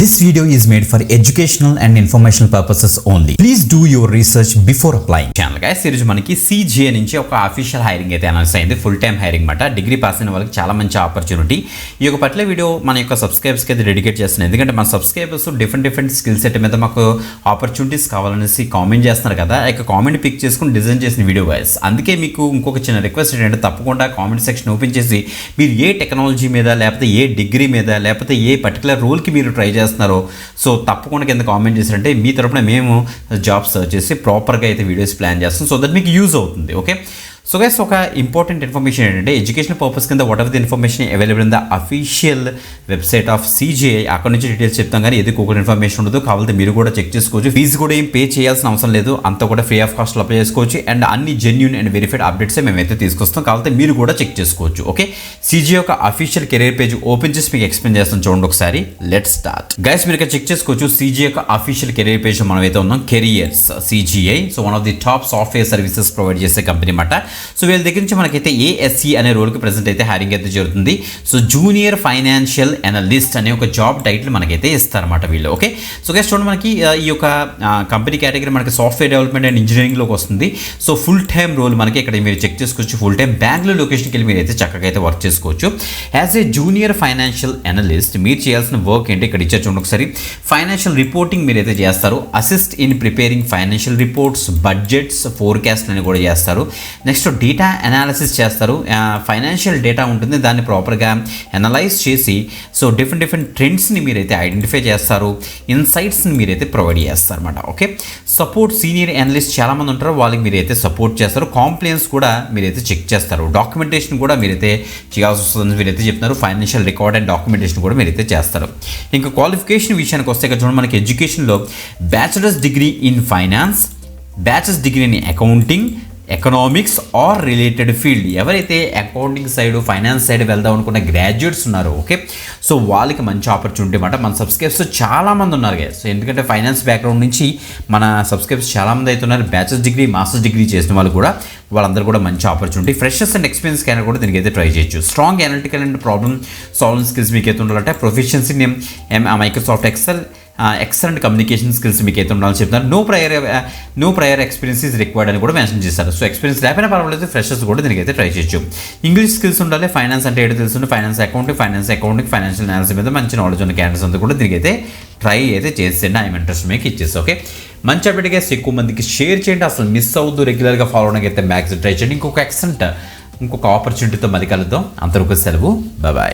This video is made for educational and informational purposes only. Please do your research before applying. Channel guys, ఈరోజు మనకి CGA నుంచి ఒక official hiring అయితే announce అయింది. Full time hiring మాట. Degree pass అయిన వాళ్ళకి చాలా మంచి ఆపర్చునిటీ. ఈ యొక్క పట్ల వీడియో మన యొక్క సబ్స్క్రైబర్స్కి అయితే డెడికేట్ చేస్తున్నాను. ఎందుకంటే మన సబ్స్క్రైబర్స్ డిఫరెంట్ స్కిల్ సెట్ మీద మాకు ఆపర్చునిటీస్ కావాలనేసి కామెంట్ చేస్తున్నారు కదా. ఆ యొక్క కామెంట్ పిక్ చేసుకుని డిజైన్ చేసిన వీడియో గైస్. అందుకే మీకు ఇంకొక చిన్న రిక్వెస్ట్ ఏంటంటే తప్పకుండా కామెంట్ సెక్షన్ ఓపెన్ చేసి మీరు ఏ టెక్నాలజీ మీద లేకపోతే ఏ డిగ్రీ మీద లేకపోతే ఏ పర్టికులర్ రోల్కి మీరు ట్రై చేస్తున్నారో సో తప్పకుండా కింద కామెంట్ చేశారంటే మీ తరపున మేము జాబ్ సర్చ్ చేసి ప్రాపర్గా అయితే వీడియోస్ ప్లాన్ చేస్తాం. సో దట్ మీకు యూజ్ అవుతుంది. ఓకే, సో గైస్ ఒక ఇంపార్టెంట్ ఇన్ఫర్మేషన్ ఏంటంటే ఎడ్యుకేషన్ పర్పస్ కింద what ever the information available in the official website of CGA. అక్కడ నుంచి డీటెయిల్స్ చెప్తాం కానీ ఏది ఒక ఇన్ఫర్మేషన్ ఉండదు. కావాలంటే మీరు కూడా చెక్ చేసుకోవచ్చు. ఫీజు కూడా ఏం పే చేయాల్సిన అవసరం లేదు. అంతా కూడా ఫ్రీ ఆఫ్ కాస్ట్లో అప్లై చేసుకోవచ్చు. అండ్ అన్ని జెన్యూన్ అండ్ వెరిఫైడ్ అప్డేట్స్ మేమైతే తీసుకొస్తాం. కావాలంటే మీరు కూడా చెక్ చేసుకోవచ్చు. ఓకే, CGA యొక్క అఫీషియల్ కెరీర్ పేజ్ ఓపెన్ చేసి మీకు ఎక్స్ప్లెయిన్ చేస్తాం. చూడండి ఒకసారి. Let start guys. మీరు ఇక్కడ చెక్ చేసుకోవచ్చు. CGA యొక్క అఫీషియల్ కెరీర్ పేజ్ మనమైతే ఉన్నాం. Careers CGA. So one of the top software services provide చేసే కంపెనీ అన్నమాట. సో వీళ్ళ దగ్గర నుంచి మనకైతే ASE అనే రోల్కి ప్రెజెంట్ అయితే హైరింగ్ అయితే జరుగుతుంది. సో జూనియర్ ఫైనాన్షియల్ అనలిస్ట్ అనే ఒక జాబ్ టైటిల్ మనకైతే ఇస్తారన్నమాట వీళ్ళు. ఓకే, సో గైస్ చూడండి మనకి ఈ యొక్క కంపెనీ కేటగిరీ మనకి సాఫ్ట్వేర్ డెవలప్మెంట్ అండ్ ఇంజనీరింగ్లోకి వస్తుంది. సో ఫుల్ టైమ్ రోల్ మనకి ఇక్కడ మీరు చెక్ చేసుకోవచ్చు. ఫుల్ టైం బెంగళూరు లొకేషన్కి వెళ్ళి మీరు అయితే చక్కగా అయితే వర్క్ చేసుకోవచ్చు. As a junior financial analyst మీరు చేయాల్సిన వర్క్ ఏంటి ఇక్కడ ఇచ్చారు చూడండి ఒకసారి. ఫైనాన్షియల్ రిపోర్టింగ్ మీరు అయితే చేస్తారు. Assist in preparing financial reports, budgets, forecast అని కూడా చేస్తారు. నెక్స్ట్ డేటా అనాలిసిస్ చేస్తారు. ఫైనాన్షియల్ డేటా ఉంటుంది, దాన్ని ప్రాపర్గా అనలైజ్ చేసి సో డిఫరెంట్ ట్రెండ్స్ని మీరైతే ఐడెంటిఫై చేస్తారు. ఇన్సైట్స్ని మీరైతే ప్రొవైడ్ చేస్తారు అనమాట. ఓకే, సపోర్ట్ సీనియర్ అనలిస్ట్ చాలామంది ఉంటారు, వాళ్ళకి మీరైతే సపోర్ట్ చేస్తారు. కాంప్లైన్స్ కూడా మీరైతే చెక్ చేస్తారు. డాక్యుమెంటేషన్ కూడా మీరైతే చేయాల్సి వస్తుందని మీరైతే చెప్తున్నారు. ఫైనాన్షియల్ రికార్డ్ అండ్ డాక్యుమెంటేషన్ కూడా మీరైతే చేస్తారు. ఇంకా క్వాలిఫికేషన్ విషయానికి వస్తే ఇక్కడ చూడండి మనకి ఎడ్యుకేషన్లో bachelors degree in finance, bachelors degree in accounting, economics or related field. ఎవరైతే అకౌంటింగ్ సైడ్ ఫైనాన్స్ సైడ్ వెళ్దాం అనుకున్న గ్రాడ్యుయేట్స్ ఉన్నారో ఓకే, సో వాళ్ళకి మంచి ఆపర్చునిటీ అన్నమాట. మన సబ్స్క్రైబర్స్ చాలామంది ఉన్నారు గైస్. సో ఎందుకంటే ఫైనాన్స్ బ్యాక్గ్రౌండ్ నుంచి మన సబ్స్క్రైబర్స్ చాలామంది అయితే ఉన్నారు. బ్యాచిలర్స్ డిగ్రీ, మాస్టర్స్ డిగ్రీ చేసిన వాళ్ళు కూడా వాళ్ళందరూ కూడా మంచి ఆపర్చునిటీ. ఫ్రెషర్స్ అండ్ ఎక్స్పీరియన్స్ క్యానర్ కూడా దీనికి అయితే ట్రై చేయొచ్చు. Strong analytical and problem solving skills మీకు అయితే ఉండాలంటే proficiency Microsoft excellent communication skills మీకు అయితే ఉండాలని చెప్తున్నారు. No prior experience is required అని కూడా మెన్షన్ చేస్తారు. సో ఎక్స్పీరియన్స్ లేకపోయినా పర్వాలేదు, ఫ్రెషర్స్ కూడా దీనికి అయితే ట్రై చేయొచ్చు. ఇంగ్లీష్ స్కిల్స్ ఉండాలి. ఫైనాన్స్ అంటే ఏంటో తెలుసు. ఫైనాన్స్ అకౌంటింగ్, ఫైనాన్షియల్ అనాలిసిస్ మీద మంచి నాలెడ్జ్ ఉన్న క్యాండిడేట్స్ అంతా కూడా దీనికి అయితే ట్రై అయితే చేసేయండి. ఐఎమ్ ఇంట్రెస్ట్ మీకు ఇచ్చేసి. ఓకే, మంచి అప్డేట్గా ఎక్కువ మందికి షేర్ చేయండి. అసలు మిస్ అవుద్దు. రెగ్యులర్గా ఫాలో అవడానికి అయితే మ్యాక్స్ ట్రై చేయండి. ఇంకొక ఆపర్చునిటీతో మళ్ళీ కలుద్దాం. అంతవరకు సెలవు. బాయ్.